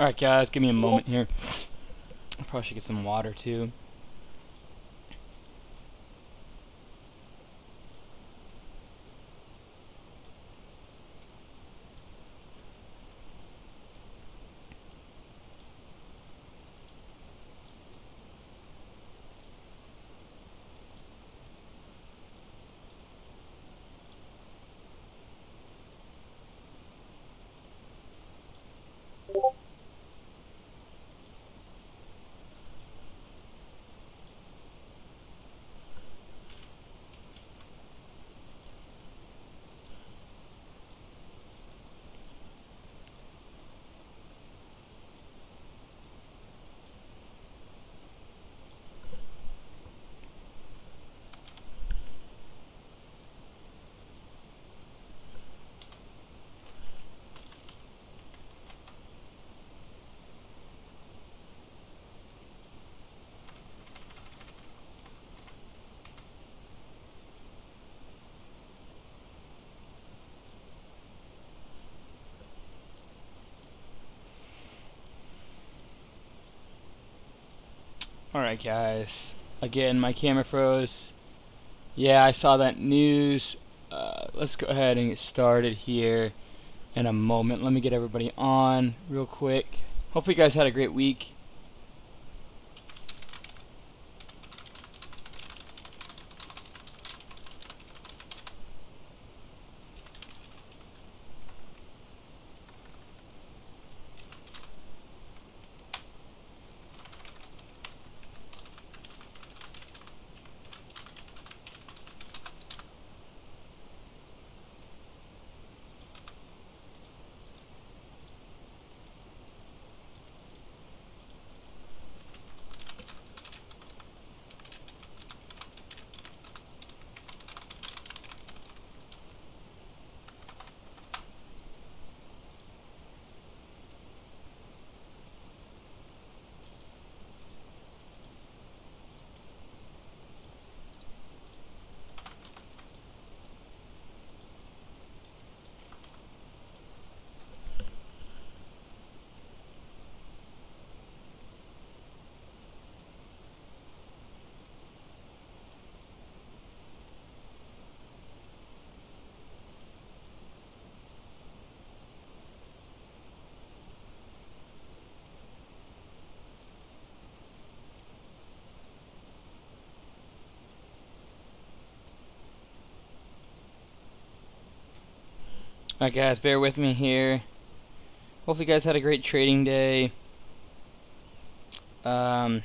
Alright guys, give me a moment here. I probably should get some water too. Alright guys, again my camera froze. Yeah, I saw that news. Let's go ahead and get started here in a moment. Let me get everybody on real quick. Hopefully you guys had a great week. Alright guys, bear with me here. Hopefully you guys had a great trading day. Let's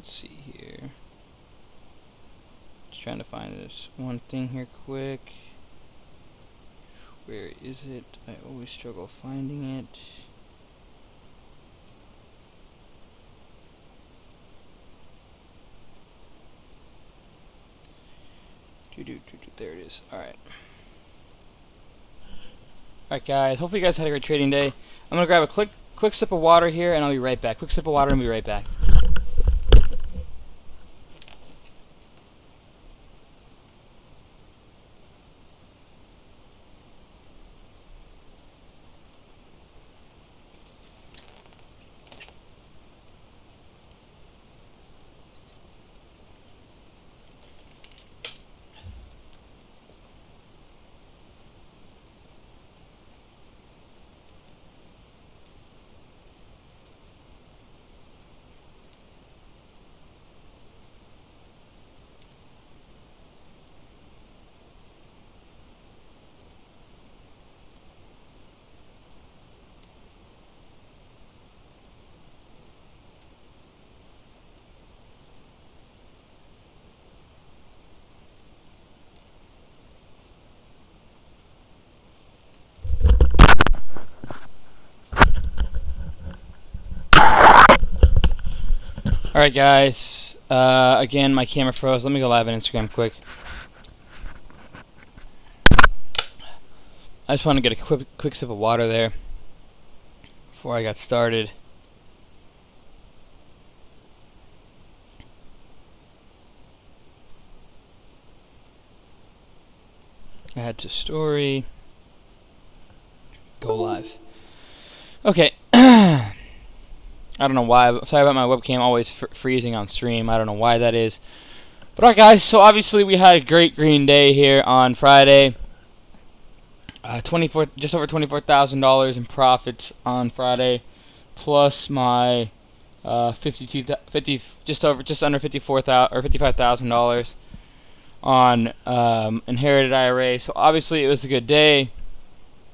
see here. Just trying to find this one thing here quick. Where is it? I always struggle finding it. There it is. Alright. Alright guys, hopefully you guys had a great trading day. I'm gonna grab a quick sip of water here and I'll be right back. Quick sip of water and I'll be right back. Alright guys, again my camera froze. Let me go live on Instagram quick. I just want to get a quick sip of water there before I got started. Add to story. Go live. Okay. I don't know why. Sorry about my webcam always freezing on stream. I don't know why that is. But alright, guys. So obviously we had a great green day here on Friday. Just over $24,000 in profits on Friday, plus my just under $55,000 on inherited IRA. So obviously it was a good day.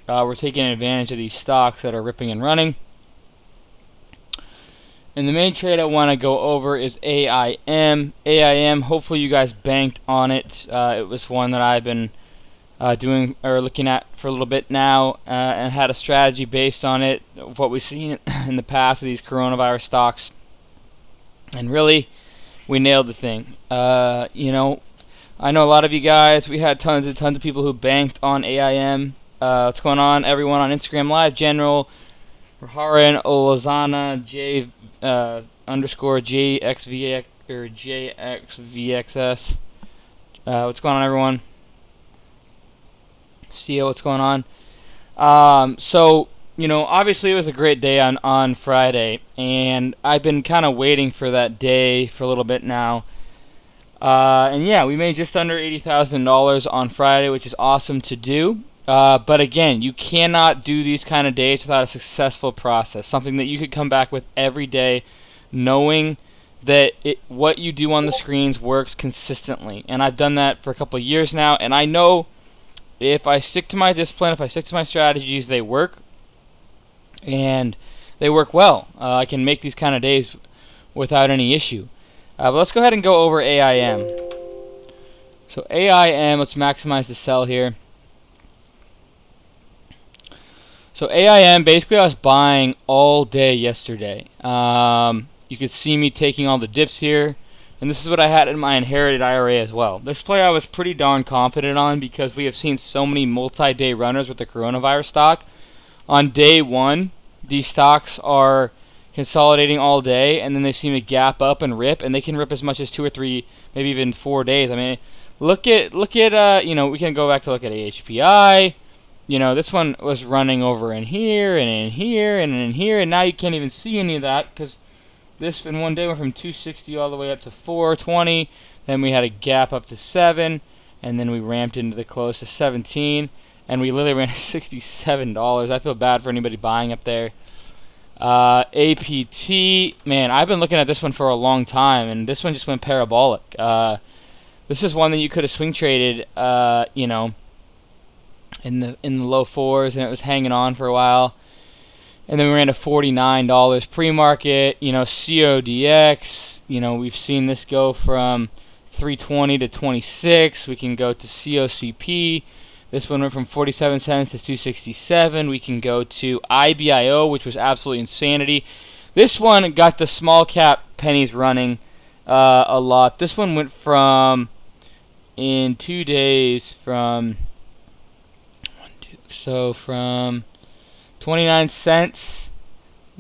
We're taking advantage of these stocks that are ripping and running. And the main trade I want to go over is AIM. AIM, hopefully you guys banked on it. It was one that I've been doing or looking at for a little bit now, and had a strategy based on it, of what we've seen in the past of these coronavirus stocks. And really, we nailed the thing. You know, I know a lot of you guys, we had tons of people who banked on AIM. What's going on, everyone on Instagram Live? General, Raharan, Olazana, J underscore JXVX or JXVXS. What's going on, everyone? See what's going on. So, you know, obviously it was a great day on Friday, and I've been kind of waiting for that day for a little bit now. And yeah, we made just under $80,000 on Friday, which is awesome to do. But again, you cannot do these kind of days without a successful process, something that you could come back with every day, knowing that what you do on the screens works consistently. And I've done that for a couple of years now, and I know if I stick to my discipline, if I stick to my strategies, they work, and they work well. I can make these kind of days without any issue. But let's go ahead and go over AIM. So AIM, let's maximize the sell here. So AIM, basically I was buying all day yesterday. You could see me taking all the dips here. And this is what I had in my inherited IRA as well. This play I was pretty darn confident on because we have seen so many multi-day runners with the coronavirus stock. On day one, these stocks are consolidating all day, and then they seem to gap up and rip, and they can rip as much as 2 or 3, maybe even 4 days. I mean, look at you know, we can go back to look at AHPI. You know, this one was running over in here and in here and in here, and now you can't even see any of that because this in one day went from 260 all the way up to 420. Then we had a gap up to 7, and then we ramped into the close to 17, and we literally ran $67. I feel bad for anybody buying up there. APT, man, I've been looking at this one for a long time, and this one just went parabolic. This is one that you could have swing traded, you know, in the low 4s, and it was hanging on for a while. And then we ran to $49 pre-market. You know, CODX, you know, we've seen this go from 320 to 26. We can go to COCP. This one went from 47 cents to 267. We can go to IBIO, which was absolutely insanity. This one got the small cap pennies running a lot. This one went from, in 2 days, from 29 cents,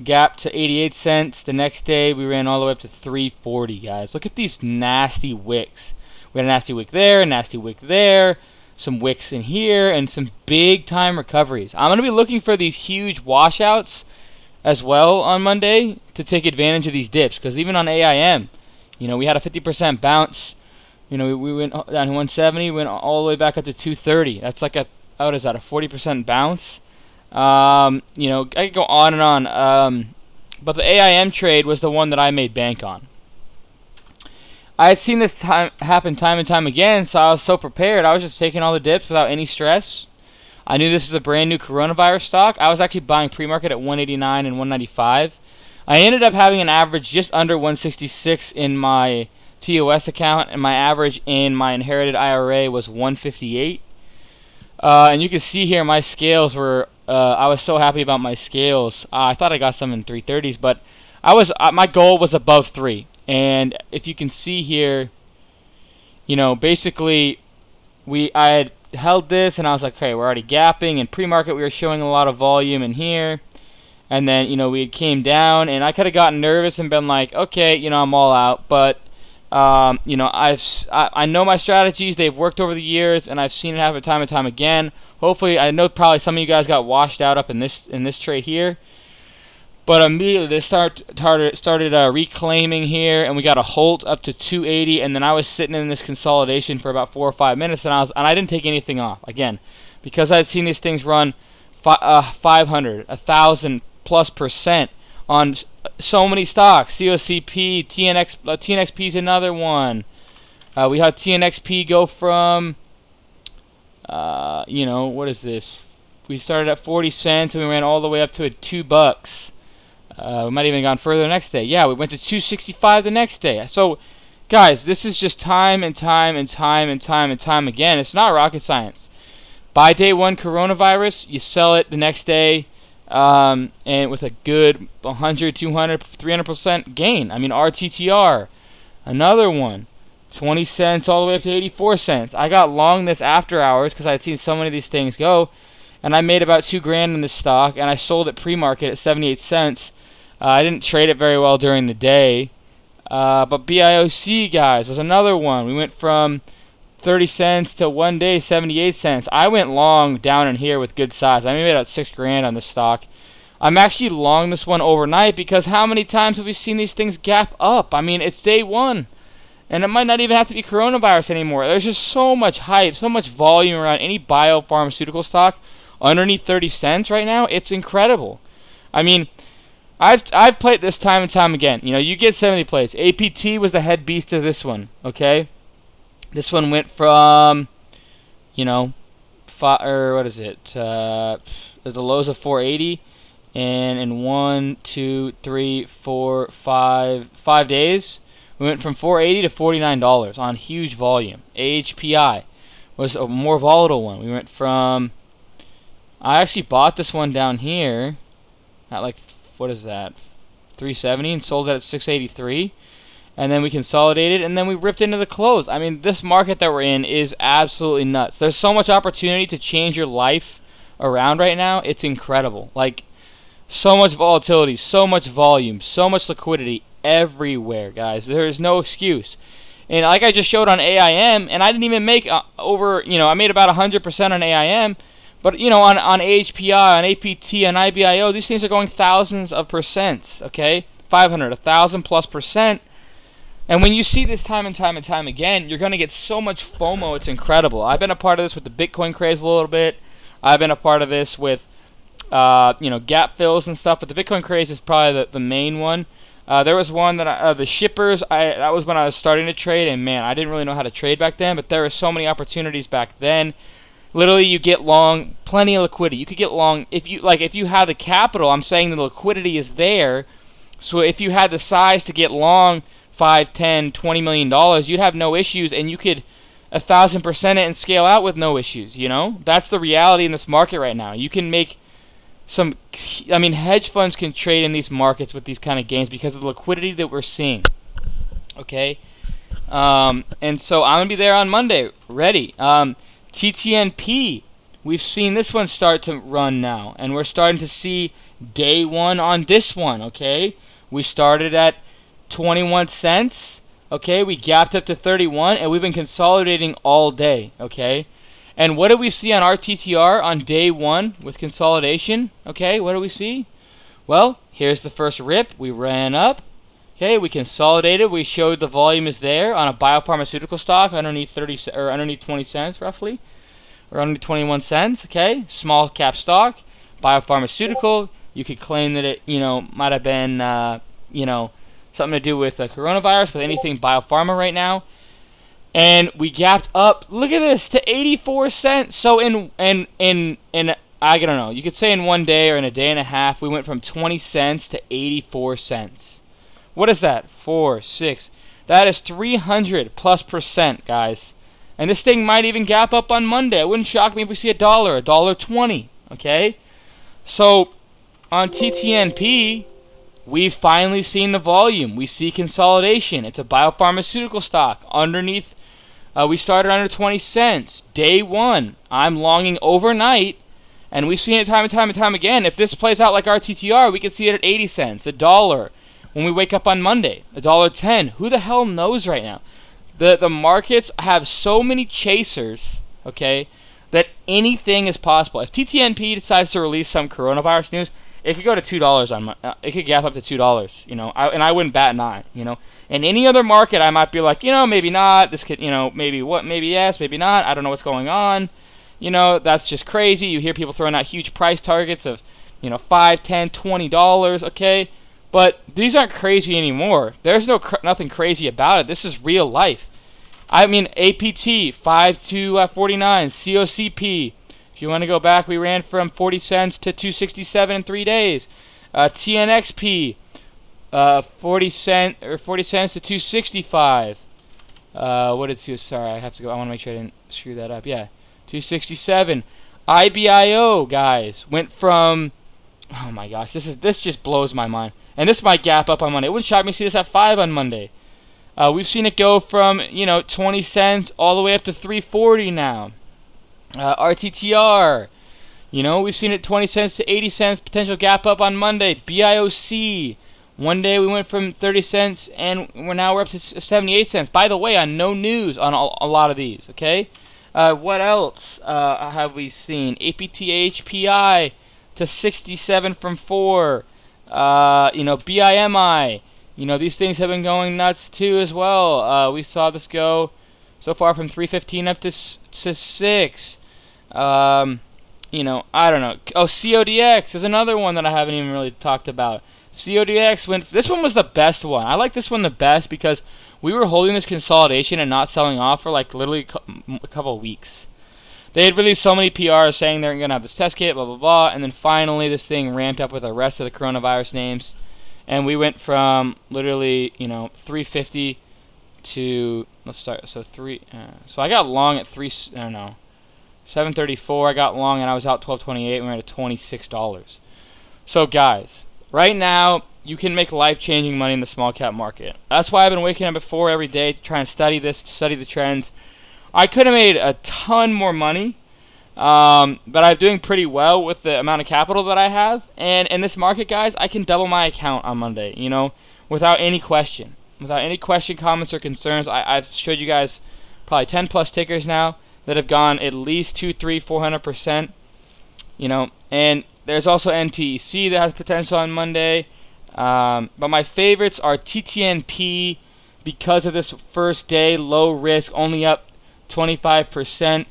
gap to 88 cents. The next day, we ran all the way up to 340, guys. Look at these nasty wicks. We had a nasty wick there, a nasty wick there, some wicks in here, and some big-time recoveries. I'm going to be looking for these huge washouts as well on Monday to take advantage of these dips, because even on AIM, you know, we had a 50% bounce. You know, we went down to 170, went all the way back up to 230. That's like a, what is that, a 40% bounce? You know, I could go on and on. But the AIM trade was the one that I made bank on. I had seen this happen time and time again, so I was so prepared. I was just taking all the dips without any stress. I knew this was a brand new coronavirus stock. I was actually buying pre-market at 189 and 195. I ended up having an average just under 166 in my TOS account, and my average in my inherited IRA was 158. And you can see here my scales were, I was so happy about my scales. I thought I got some in 330s, but my goal was above 3. And if you can see here, you know, basically I had held this and I was like, okay, we're already gapping. In pre-market we were showing a lot of volume in here. And then, you know, we came down and I could have gotten nervous and been like, okay, you know, I'm all out. But You know, I know my strategies. They've worked over the years, and I've seen it happen time and time again. Hopefully, I know probably some of you guys got washed out up in this trade here, but immediately they started reclaiming here, and we got a halt up to 280, and then I was sitting in this consolidation for about 4 or 5 minutes, and I didn't take anything off again because I'd seen these things run 500, 1,000 plus % on so many stocks. COCP, TNXP is another one. We had TNXP go from, you know, what is this? We started at 40 cents and we ran all the way up to $2. We might even gone further the next day. Yeah, we went to 265 the next day. So, guys, this is just time and time and time and time and time again. It's not rocket science. Buy day one coronavirus, you sell it the next day. And with a good 100, 200, 300% gain. I mean, RTTR, another one, 20 cents all the way up to 84 cents. I got long this after hours because I had seen so many of these things go, and I made about $2 grand in this stock, and I sold it pre-market at 78 cents. I didn't trade it very well during the day, but BIOC, guys, was another one. We went from 30 cents to one day 78 cents. I went long down in here with good size. I made about $6 grand on this stock. I'm actually long this one overnight because how many times have we seen these things gap up? I mean, it's day one, and it might not even have to be coronavirus anymore. There's just so much hype, so much volume around any biopharmaceutical stock underneath 30 cents right now. It's incredible. I mean, I've played this time and time again. You know, you get 70 plays. APT was the head beast of this one, okay? This one went from, you know, what is it? The lows of 480, and in 1, 2, 3, 4, 5 days, we went from 480 to $49 on huge volume. AHPI was a more volatile one. We went from, I actually bought this one down here at like, what is that, 370, and sold it at 683. And then we consolidated, and then we ripped into the close. I mean, this market that we're in is absolutely nuts. There's so much opportunity to change your life around right now. It's incredible. Like, so much volatility, so much volume, so much liquidity everywhere, guys. There is no excuse. And like I just showed on AIM, and I didn't even make over, you know, I made about 100% on AIM. But, you know, on AHPI, on APT, on IBIO, these things are going thousands of percents, okay? 500, 1,000 plus %. And when you see this time and time and time again, you're going to get so much FOMO, it's incredible. I've been a part of this with the Bitcoin craze a little bit. I've been a part of this with, you know, gap fills and stuff. But the Bitcoin craze is probably the main one. There was one that the shippers, that was when I was starting to trade. And, man, I didn't really know how to trade back then. But there were so many opportunities back then. Literally, you get long, plenty of liquidity. You could get long if you had the capital. I'm saying the liquidity is there. So if you had the size to get long $5, $10, $20 million, you'd have no issues, and you could 1,000% it and scale out with no issues. You know, that's the reality in this market right now. You can make some. I mean, hedge funds can trade in these markets with these kind of gains because of the liquidity that we're seeing. Okay, and so I'm gonna be there on Monday, ready. TTNP, we've seen this one start to run now, and we're starting to see day one on this one, okay? We started at 21 cents, okay? We gapped up to 31, and we've been consolidating all day, okay? And what did we see on RTTR on day one with consolidation, okay? What do we see? Well, here's the first rip. We ran up, okay? We consolidated. We showed the volume is there on a biopharmaceutical stock underneath 20 cents roughly, or underneath 21 cents, okay? Small cap stock, biopharmaceutical. You could claim that it, you know, might have been, you know, something to do with coronavirus, with anything biopharma right now. And we gapped up. Look at this, to 84 cents. So in I don't know, you could say in one day or in a day and a half, we went from 20 cents to 84 cents. What is that? 4, 6. That is 300+%, guys. And this thing might even gap up on Monday. It wouldn't shock me if we see $1.20, okay? So on TTNP, we've finally seen the volume. We see consolidation. It's a biopharmaceutical stock. Underneath, we started under 20 cents. Day one, I'm longing overnight, and we've seen it time and time and time again. If this plays out like RTTR, we could see it at 80 cents, $1. when we wake up on Monday? $1.10. Who the hell knows right now? The markets have so many chasers, okay, that anything is possible. If TTNP decides to release some coronavirus news, it could go to $2 on it could gap up to $2, you know, and I wouldn't bat an eye, you know. In any other market, I might be like, you know, maybe not. This could, you know, maybe yes, maybe not. I don't know what's going on. You know, that's just crazy. You hear people throwing out huge price targets of, you know, $5, $10, $20, okay? But these aren't crazy anymore. There's nothing crazy about it. This is real life. I mean, APT, 5 to 49, COCP. If you want to go back, we ran from 40 cents to 267 in 3 days. TNXP, 40 cents to 265. What is sorry, I have to go. I want to make sure I didn't screw that up. Yeah, 267. IBIO, guys, went from, oh my gosh, this just blows my mind. And this might gap up on Monday. It wouldn't shock me to see this at 5 on Monday. We've seen it go from, you know, 20 cents all the way up to 340 now. RTTR, you know, we've seen it 20 cents to 80 cents, potential gap up on Monday. BIOC, one day we went from 30 cents and we're up to 78 cents. By the way, on no news on a lot of these, okay? What else have we seen? APT AHPI to 67 from 4. You know, BIMI. You know, these things have been going nuts too as well. We saw this go so far from 315 up to 6. You know, I don't know. Oh, CODX is another one that I haven't even really talked about. CODX this one was the best one. I like this one the best because we were holding this consolidation and not selling off for like literally a couple of weeks. They had released so many PRs saying they're going to have this test kit, blah, blah, blah, and then finally this thing ramped up with the rest of the coronavirus names. And we went from literally, you know, 350 to, let's start, so so I got long at 734. I got long and I was out 12.28. We were at $26. So guys, right now you can make life-changing money in the small cap market. That's why I've been waking up at 4 every day to try and study this, study the trends. I could have made a ton more money, but I'm doing pretty well with the amount of capital that I have. And in this market, guys, I can double my account on Monday, you know, without any question. Without any question, comments, or concerns. I've showed you guys probably 10 plus tickers now that have gone at least 200, 300, 400%. You know, and there's also NTEC that has potential on Monday. But my favorites are TTNP because of this first day, low risk, only up 25%.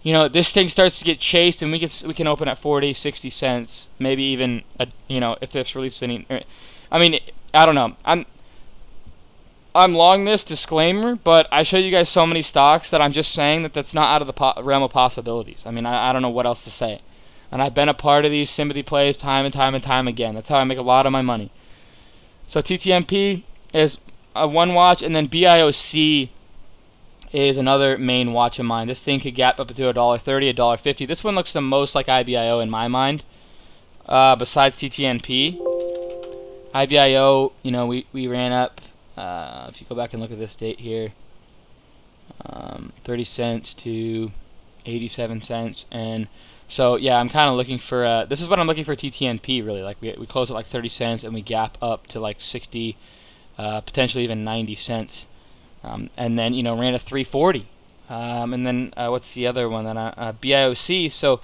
You know, this thing starts to get chased, and we can open at 40, 60 cents, maybe even you know, if this releases any. I mean, I don't know. I'm long this disclaimer, but I show you guys so many stocks that I'm just saying that that's not out of the realm of possibilities. I mean, I don't know what else to say. And I've been a part of these sympathy plays time and time and time again. That's how I make a lot of my money. So TTMP is a one watch, and then BIOC is another main watch of mine. This thing could gap up to $1.30, $1.50. This one looks the most like IBIO in my mind, besides TTNP. IBIO, you know, we ran up, if you go back and look at this date here, 30 cents to 87 cents. And so, yeah, I'm kind of looking for, this is what I'm looking for TTNP, really. Like, we close at like 30 cents, and we gap up to like 60, potentially even 90 cents. And then, you know, ran a 340. And then, what's the other one? Then BIOC. So,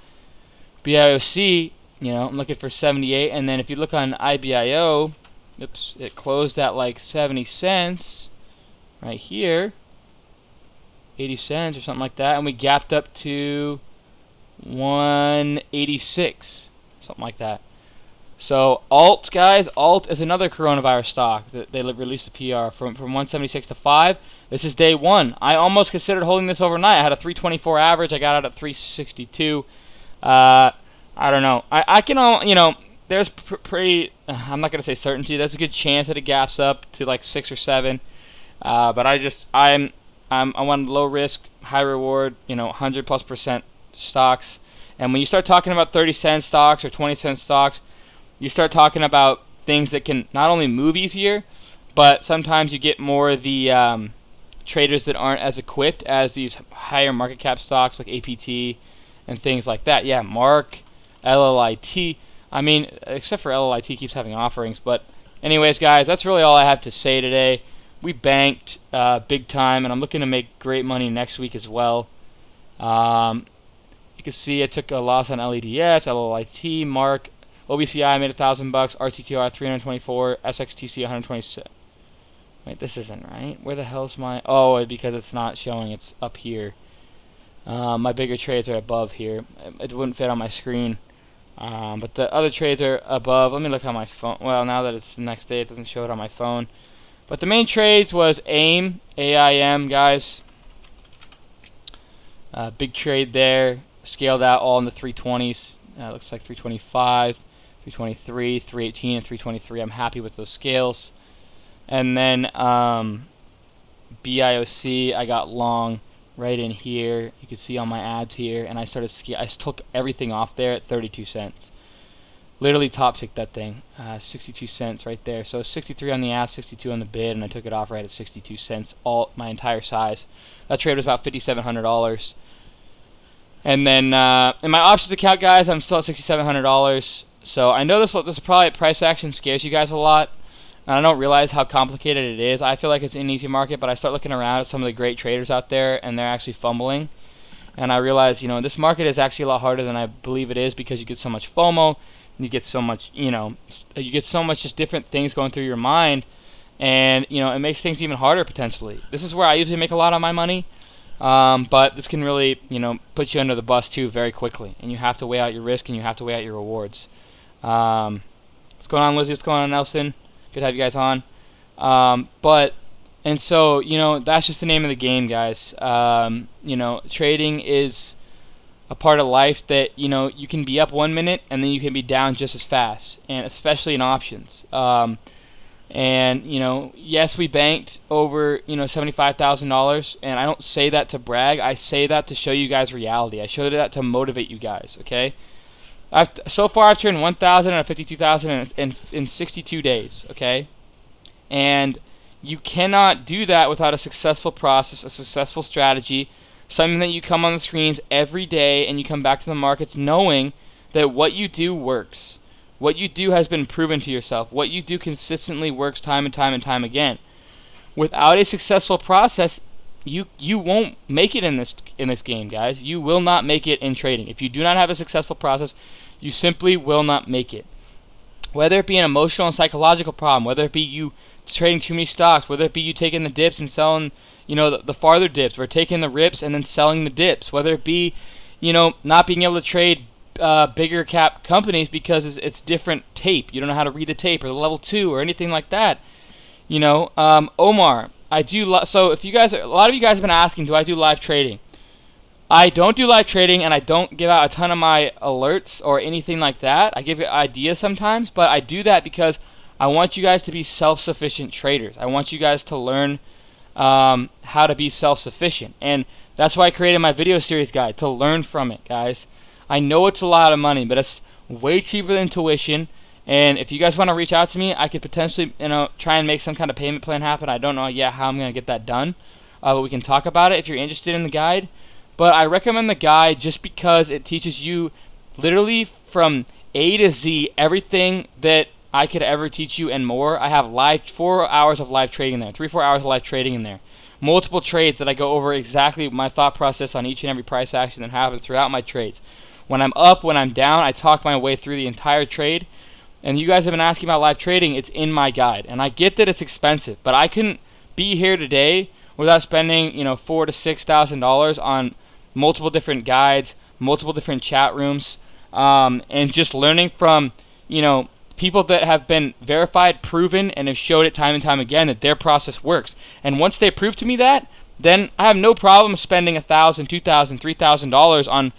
BIOC, you know, I'm looking for 78. And then if you look on IBIO, oops, it closed at like 70 cents right here. 80 cents or something like that. And we gapped up to 186. Something like that. So alt, guys, alt is another coronavirus stock that they released a PR from 176 to 5. This is day one. I almost considered holding this overnight. I had a 324 average. I got out at 362. I don't know. I can, you know, there's pretty. I'm not gonna say certainty. There's a good chance that it gaps up to like 6 or 7. But I want low risk, high reward. You know, 100+% stocks. And when you start talking about 30-cent stocks or 20-cent stocks, you start talking about things that can not only move easier, but sometimes you get more of the traders that aren't as equipped as these higher market cap stocks like APT and things like that. Yeah, Mark, LLIT. I mean, except for LLIT keeps having offerings, but Anyways, guys, that's really all I have to say today. We banked big time, and I'm looking to make great money next week as well. You can see I took a loss on LEDS, LLIT, Mark, OBCI made $1,000, RTTR 324, SXTC 127. Wait, this isn't right. Where the hell's my... Oh, because it's not showing. It's up here. My bigger trades are above here. It wouldn't fit on my screen. But the other trades are above. Let me look on my phone. Well, now that it's the next day, it doesn't show it on my phone. But the main trades was AIM, AIM, guys. Big trade there. Scaled out all in the 320s. Looks like 325, 323, 318, and 323. I'm happy with those scales. And then BIOC, I got long right in here. You can see on my ads here, and I took everything off there at 32 cents. Literally top ticked that thing, 62 cents right there. So 63 on the ask, 62 on the bid, and I took it off right at 62 cents, all my entire size. That trade was about $5,700. And then in my options account, guys, I'm still at $6,700. So I know this probably price action scares you guys a lot, and I don't realize how complicated it is. I feel like it's an easy market, but I start looking around at some of the great traders out there, and they're actually fumbling. And I realize, this market is actually a lot harder than I believe it is, because you get so much FOMO, and you get so much, just different things going through your mind, and it makes things even harder potentially. This is where I usually make a lot of my money, but this can really, put you under the bus too very quickly, and you have to weigh out your risk and you have to weigh out your rewards. What's going on, Lizzie? What's going on, Nelson? Good to have you guys on. So that's just the name of the game, guys. Trading is a part of life that you can be up 1 minute and then you can be down just as fast, and especially in options. Yes, we banked over $75,000, and I don't say that to brag. I say that to show you guys reality. I show that to motivate you guys. Okay. So far I've turned 1,000 and 52,000 in 62 days. Okay, and you cannot do that without a successful process, a successful strategy, something that you come on the screens every day and you come back to the markets knowing that what you do works. What you do has been proven to yourself. What you do consistently works time and time and time again. Without a successful process, you won't make it in this game, guys. You will not make it in trading. If you do not have a successful process, you simply will not make it. Whether it be an emotional and psychological problem, whether it be you trading too many stocks, whether it be you taking the dips and selling, the farther dips, or taking the rips and then selling the dips, whether it be, not being able to trade bigger cap companies because it's different tape. You don't know how to read the tape or the level 2 or anything like that. Omar, I do. So if you guys, a lot of you guys have been asking, do I do live trading? I don't do live trading, and I don't give out a ton of my alerts or anything like that. I give you ideas sometimes, but I do that because I want you guys to be self-sufficient traders. I want you guys to learn how to be self-sufficient, and that's why I created my video series guide, to learn from it, guys. I know it's a lot of money, but it's way cheaper than tuition. And if you guys want to reach out to me, I could potentially, try and make some kind of payment plan happen. I don't know yet how I'm going to get that done, but we can talk about it if you're interested in the guide. But I recommend the guide just because it teaches you literally from A to Z everything that I could ever teach you and more. I have 4 hours of live trading in there, 3-4 hours of live trading in there. Multiple trades that I go over exactly my thought process on each and every price action that happens throughout my trades. When I'm up, when I'm down, I talk my way through the entire trade. And you guys have been asking about live trading. It's in my guide. And I get that it's expensive, but I couldn't be here today without spending, $4,000 to $6,000 on multiple different guides, multiple different chat rooms, and just learning from, people that have been verified, proven, and have showed it time and time again that their process works. And once they prove to me that, then I have no problem spending $1,000, $2,000, $3,000 on,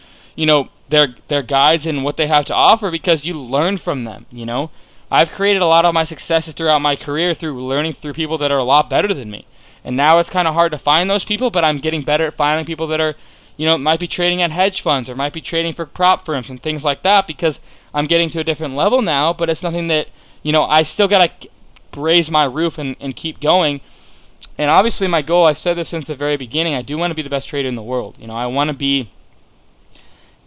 their guides and what they have to offer, because you learn from them. I've created a lot of my successes throughout my career through learning through people that are a lot better than me. And now it's kind of hard to find those people, but I'm getting better at finding people that are, might be trading at hedge funds or might be trading for prop firms and things like that, because I'm getting to a different level now. But it's something that, I still got to raise my roof and keep going. And obviously my goal, I've said this since the very beginning, I do want to be the best trader in the world. I want to be,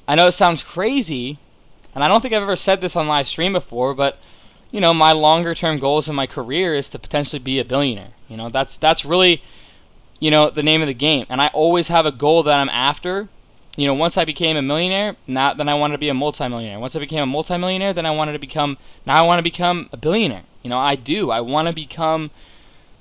I know it sounds crazy, and I don't think I've ever said this on live stream before, but you know, my longer term goals in my career is to potentially be a billionaire. You know, that's really, you know, the name of the game. And I always have a goal that I'm after. You know, once I became a millionaire, then I wanted to be a multimillionaire. Once I became a multimillionaire, then I want to become a billionaire. You know, I want to become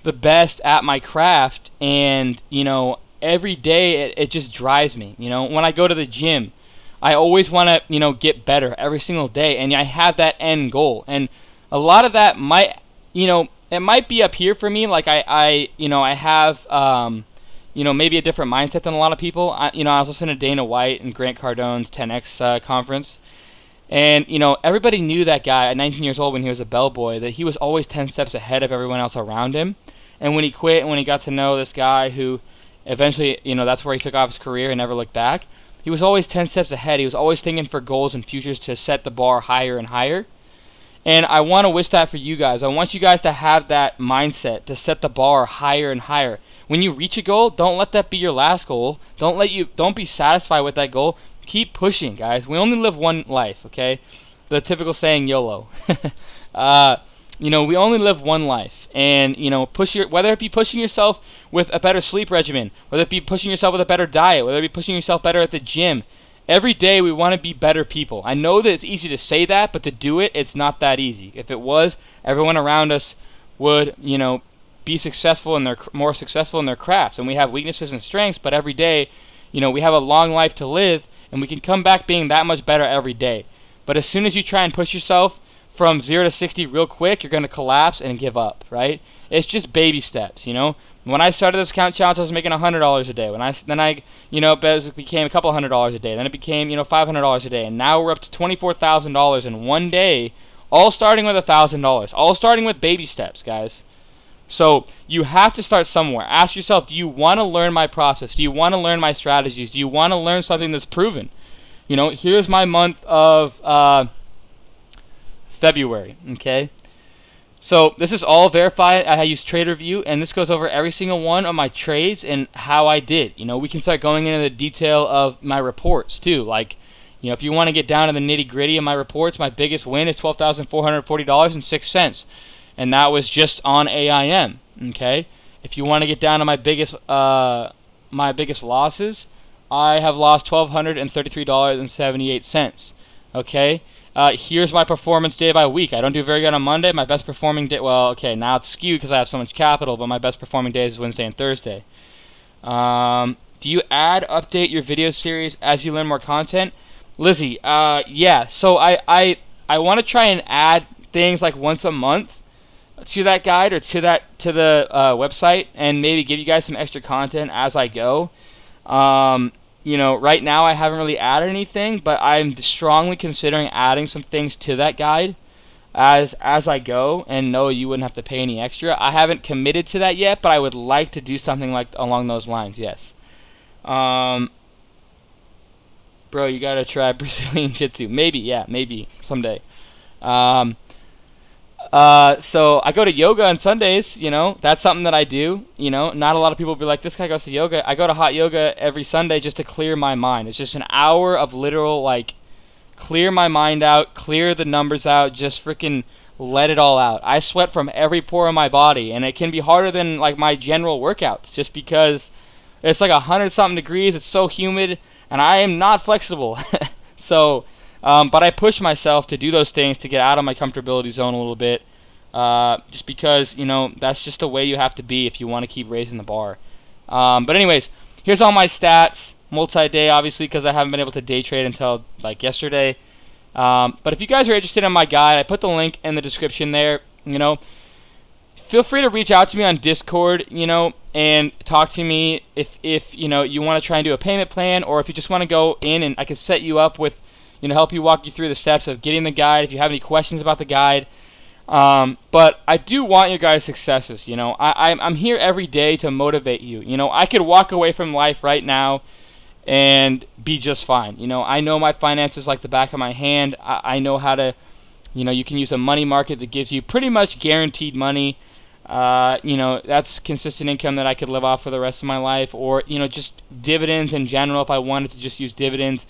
the best at my craft, and, you know, every day it just drives me. You know, when I go to the gym, I always want to, you know, get better every single day, and I have that end goal. And a lot of that might, you know, it might be up here for me. Like I you know, I have, you know, maybe a different mindset than a lot of people. You know, I was listening to Dana White and Grant Cardone's 10X conference, and, you know, everybody knew that guy at 19 years old when he was a bellboy, that he was always 10 steps ahead of everyone else around him. And when he quit and when he got to know this guy who eventually, you know, that's where he took off his career and never looked back, he was always 10 steps ahead. He was always thinking for goals and futures to set the bar higher and higher. And I want to wish that for you guys. I want you guys to have that mindset to set the bar higher and higher. When you reach a goal, don't let that be your last goal. Don't be satisfied with that goal. Keep pushing, guys. We only live one life, okay? The typical saying, YOLO. You know, we only live one life, and, you know, whether it be pushing yourself with a better sleep regimen, whether it be pushing yourself with a better diet, whether it be pushing yourself better at the gym. Every day we want to be better people. I know that it's easy to say that, but to do it, it's not that easy. If it was, everyone around us would, you know, be more successful in their crafts. And we have weaknesses and strengths, but every day, you know, we have a long life to live, and we can come back being that much better every day. But as soon as you try and push yourself from 0 to 60 real quick, you're going to collapse and give up, right? It's just baby steps, you know? When I started this account challenge, I was making $100 a day. Then I, you know, it became a couple $100 a day. Then it became, you know, $500 a day. And now we're up to $24,000 in one day, all starting with $1,000. All starting with baby steps, guys. So you have to start somewhere. Ask yourself, do you want to learn my process? Do you want to learn my strategies? Do you want to learn something that's proven? You know, here's my month of February, okay? So this is all verified. I use TraderView, and this goes over every single one of my trades and how I did. You know, we can start going into the detail of my reports too. Like, you know, if you want to get down to the nitty gritty of my reports, my biggest win is $12,440.06, and that was just on AIM. Okay. If you want to get down to my biggest losses, I have lost $1,233.78. Okay. Here's my performance day by week. I don't do very good on Monday. My best performing day, well, okay, now it's skewed because I have so much capital, but my best performing days is Wednesday and Thursday. Do you update your video series as you learn more content? Lizzie, yeah. So I want to try and add things like once a month to that guide or to the website, and maybe give you guys some extra content as I go. You know, right now I haven't really added anything, but I'm strongly considering adding some things to that guide as I go, and no, you wouldn't have to pay any extra. I haven't committed to that yet, but I would like to do something like along those lines, yes. Bro, you gotta try Brazilian Jiu-Jitsu. Maybe, yeah, maybe someday. So I go to yoga on Sundays, you know, that's something that I do, you know. Not a lot of people will be like, this guy goes to yoga. I go to hot yoga every Sunday just to clear my mind. It's just an hour of literal, like, clear my mind out, clear the numbers out, just freaking let it all out. I sweat from every pore in my body, and it can be harder than, like, my general workouts just because it's like 100-something degrees, it's so humid, and I am not flexible. So, but I push myself to do those things to get out of my comfortability zone a little bit, just because, you know, that's just the way you have to be if you want to keep raising the bar. But anyways, here's all my stats, multi-day, obviously, because I haven't been able to day trade until, like, yesterday. But if you guys are interested in my guide, I put the link in the description there, you know. Feel free to reach out to me on Discord, you know, and talk to me if you know, you want to try and do a payment plan, or if you just want to go in and I can set you up with, you know, help you walk you through the steps of getting the guide if you have any questions about the guide. But I do want your guys' successes, you know. I'm here every day to motivate you. You know, I could walk away from life right now and be just fine. You know, I know my finances like the back of my hand. I know how to, you know, you can use a money market that gives you pretty much guaranteed money. You know, that's consistent income that I could live off for the rest of my life, or, you know, just dividends in general if I wanted to just use dividends.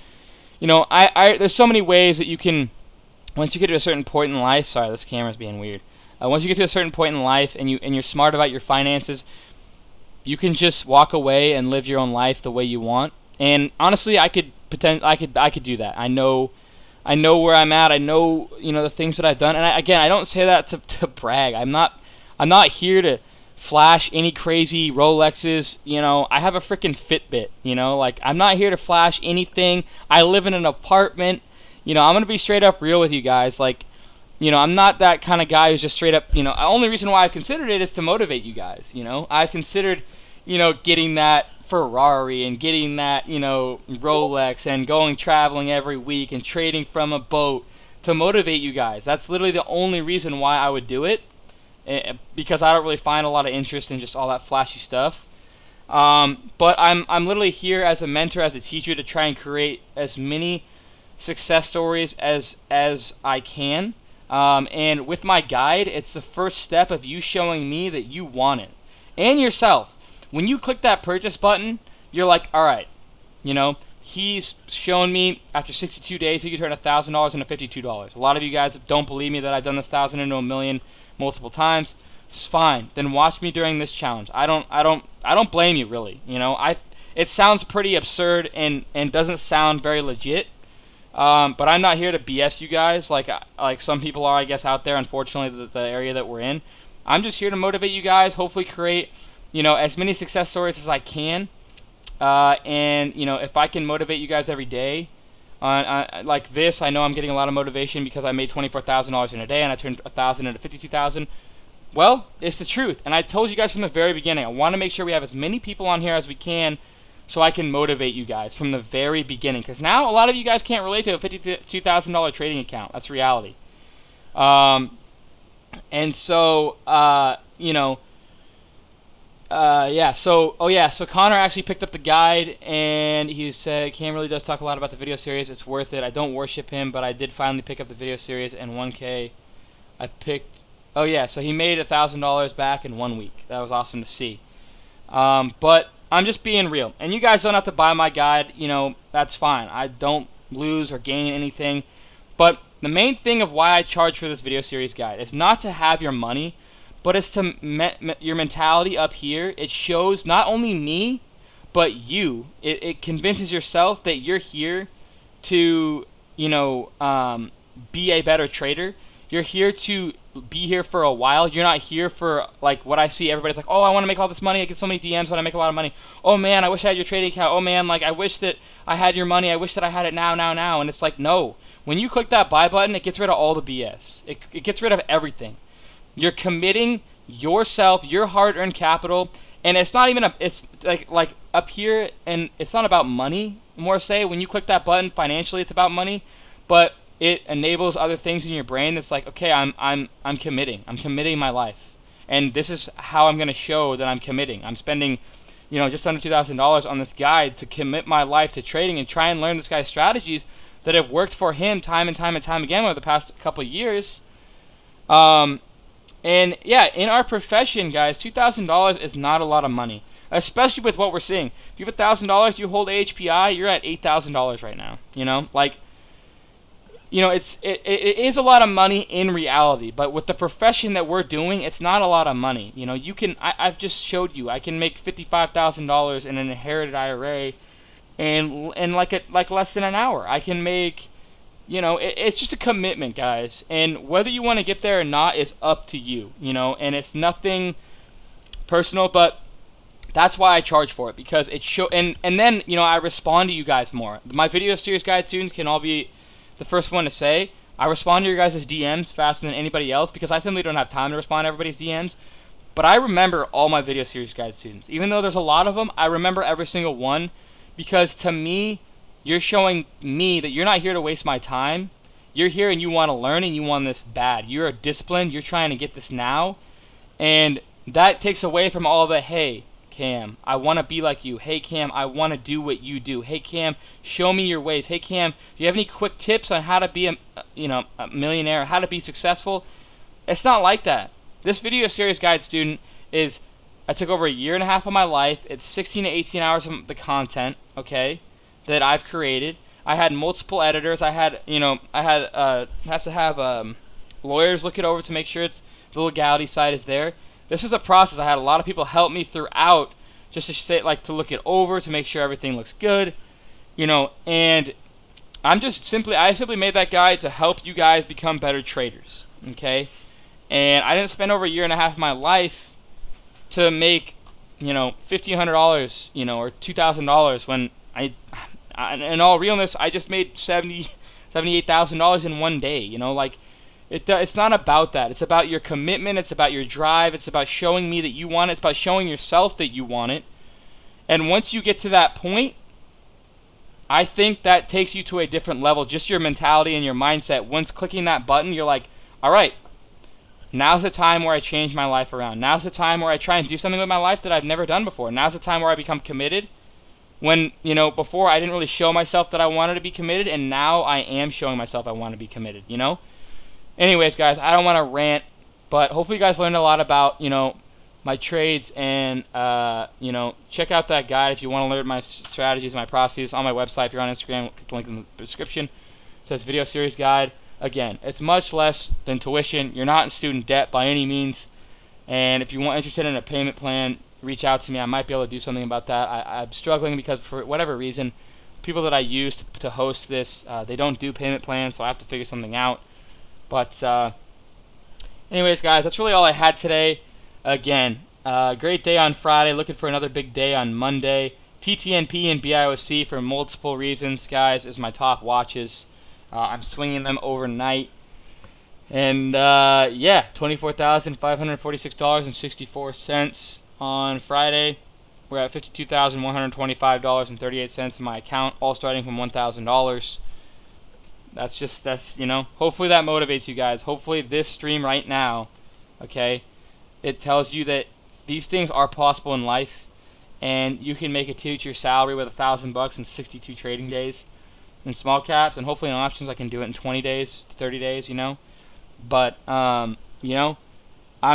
You know, there's so many ways that you can once you get to a certain point in life, sorry, this camera's being weird. Once you get to a certain point in life and you're smart about your finances, you can just walk away and live your own life the way you want. And honestly, I could do that. I know where I'm at. I know, the things that I've done. And again, I don't say that to brag. I'm not here to flash any crazy Rolexes. I have a freaking Fitbit. Like, I'm not here to flash anything. I live in an apartment. I'm gonna be straight up real with you guys. Like, I'm not that kind of guy who's just straight up. The only reason why I've considered it is to motivate you guys. I've considered, getting that Ferrari and getting that, Rolex and going traveling every week and trading from a boat to motivate you guys. That's literally the only reason why I would do it, because I don't really find a lot of interest in just all that flashy stuff. But I'm literally here as a mentor, as a teacher, to try and create as many success stories as I can. And with my guide, it's the first step of you showing me that you want it, and yourself. When you click that purchase button, you're like, all right, he's shown me after 62 days he could turn $1,000 into $52. A lot of you guys don't believe me that I've done this 1,000 into a million multiple times. It's fine. Then watch me during this challenge. I don't blame you, really. It sounds pretty absurd and doesn't sound very legit. But I'm not here to BS you guys like some people are, I guess, out there. Unfortunately, the area that we're in. I'm just here to motivate you guys. Hopefully, create as many success stories as I can. And if I can motivate you guys every day, like this, I know I'm getting a lot of motivation because I made $24,000 in a day and I turned 1,000 into 52,000. Well, it's the truth, and I told you guys from the very beginning. I want to make sure we have as many people on here as we can, so I can motivate you guys from the very beginning. Because now a lot of you guys can't relate to a $52,000 trading account. That's reality. And so, yeah. So Connor actually picked up the guide, and he said Cam really does talk a lot about the video series. It's worth it. I don't worship him, but I did finally pick up the video series, and 1K, I picked. Oh yeah, so he made $1,000 back in 1 week. That was awesome to see. But I'm just being real, and you guys don't have to buy my guide. That's fine. I don't lose or gain anything. But the main thing of why I charge for this video series guide is not to have your money, but it's to your mentality up here. It shows not only me, but you. It convinces yourself that you're here to, be a better trader. You're here to be here for a while. You're not here for, like, what I see. Everybody's like, oh, I want to make all this money. I get so many DMs when I make a lot of money. Oh, man, I wish I had your trading account. Oh, man, like, I wish that I had your money. I wish that I had it now. And it's like, no. When you click that buy button, it gets rid of all the BS. It gets rid of everything. You're committing yourself, your hard-earned capital, and it's not even it's like up here, and it's not about money. More say when you click that button, financially, it's about money, but it enables other things in your brain. That's like, okay, I'm committing. I'm committing my life, and this is how I'm going to show that I'm committing. I'm spending, just under $2,000 on this guide to commit my life to trading and try and learn this guy's strategies that have worked for him time and time again over the past couple of years. And yeah, in our profession, guys, $2,000 is not a lot of money, especially with what we're seeing. If you have $1,000, you hold AHPI, you're at $8,000 right now. It is a lot of money in reality, but with the profession that we're doing, it's not a lot of money. I've just showed you, I can make $55,000 in an inherited IRA, and like less than an hour. I can make. It's just a commitment, guys. And whether you want to get there or not is up to you, and it's nothing personal, but that's why I charge for it, because it and then, I respond to you guys more. My video series guide students can all be the first one to say, I respond to your guys' DMs faster than anybody else, because I simply don't have time to respond to everybody's DMs. But I remember all my video series guide students. Even though there's a lot of them, I remember every single one, because to me, you're showing me that you're not here to waste my time. You're here and you want to learn, and you want this bad. You're disciplined. You're trying to get this now. And that takes away from all the, hey, Cam, I want to be like you. Hey, Cam, I want to do what you do. Hey, Cam, show me your ways. Hey, Cam, do you have any quick tips on how to be a millionaire, how to be successful? It's not like that. This video series guide student is, I took over 1.5 years of my life. It's 16 to 18 hours of the content, okay, that I've created. I had multiple editors. I had, have to have lawyers look it over to make sure the legality side is there. This was a process. I had a lot of people help me throughout, just to say, like, to look it over, to make sure everything looks good, and I simply made that guide to help you guys become better traders, okay? And I didn't spend over a year and a half of my life to make, $1,500, or $2,000 when in all realness, I just made $78,000 in one day, it's not about that. It's about your commitment. It's about your drive. It's about showing me that you want it. It's about showing yourself that you want it. And once you get to that point, I think that takes you to a different level. Just your mentality and your mindset. Once clicking that button, you're like, all right, now's the time where I change my life around. Now's the time where I try and do something with my life that I've never done before. Now's the time where I become committed. When, before I didn't really show myself that I wanted to be committed, and now I am showing myself I want to be committed, Anyways, guys, I don't want to rant, but hopefully you guys learned a lot about, my trades, and, check out that guide if you want to learn my strategies, my processes on my website. If you're on Instagram, click the link in the description. It says video series guide. Again, it's much less than tuition. You're not in student debt by any means, and if you're interested in a payment plan, reach out to me. I might be able to do something about that. I'm struggling because for whatever reason, people that I use to host this, they don't do payment plans, so I have to figure something out. But anyways, guys, that's really all I had today. Again, great day on Friday. Looking for another big day on Monday. TTNP and BIOC for multiple reasons, guys, is my top watches. I'm swinging them overnight. And yeah, $24,546.64 on Friday. We're at $52,125.38 in my account, all starting from $1,000. That's hopefully that motivates you guys. Hopefully this stream right now, okay, it tells you that these things are possible in life, and you can make a teacher salary with $1,000 in 62 trading days in small caps, and hopefully in options I can do it in 20 days to 30 days, But, I'm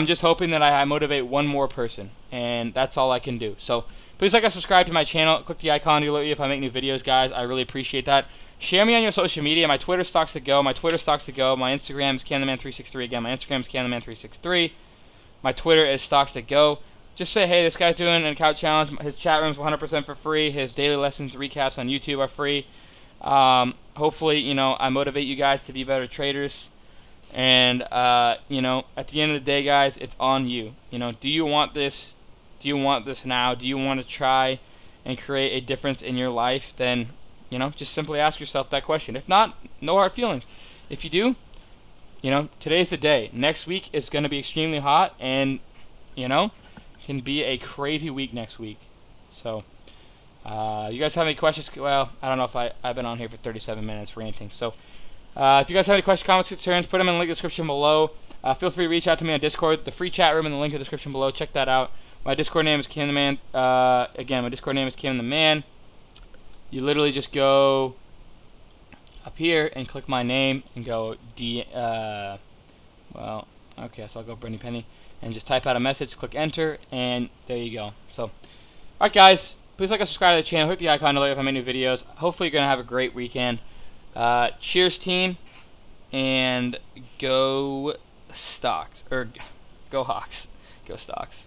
just hoping that I motivate one more person, and that's all I can do. So please like and subscribe to my channel. Click the icon to alert you if I make new videos, guys. I really appreciate that. Share me on your social media. My Twitter stocks to go. My Instagram is CanTheMan363. Again, my Instagram is CanTheMan363. My Twitter is stocks to go. Just say, hey, this guy's doing an account challenge. His chat room's 100% for free. His daily lessons recaps on YouTube are free. Hopefully, I motivate you guys to be better traders. And, at the end of the day, guys, it's on you. Do you want this? Do you want this now? Do you want to try and create a difference in your life? Then, just simply ask yourself that question. If not, no hard feelings. If you do, today's the day. Next week is going to be extremely hot, and, can be a crazy week next week. So, you guys have any questions? Well, I don't know if I've been on here for 37 minutes ranting. So, if you guys have any questions, comments, concerns, put them in the link in the description below. Feel free to reach out to me on Discord, the free chat room in the link in the description below. Check that out. My Discord name is CanTheMan. Again, my Discord name is CanTheMan. You literally just go up here and click my name and go well, okay, so I'll go Brittany Penny and just type out a message, click enter, and there you go. So, alright, guys, please like and subscribe to the channel. Hit the icon to let you know if I make new videos. Hopefully, you're gonna have a great weekend. Cheers, team, and go Stocks, or go Hawks, go Stocks.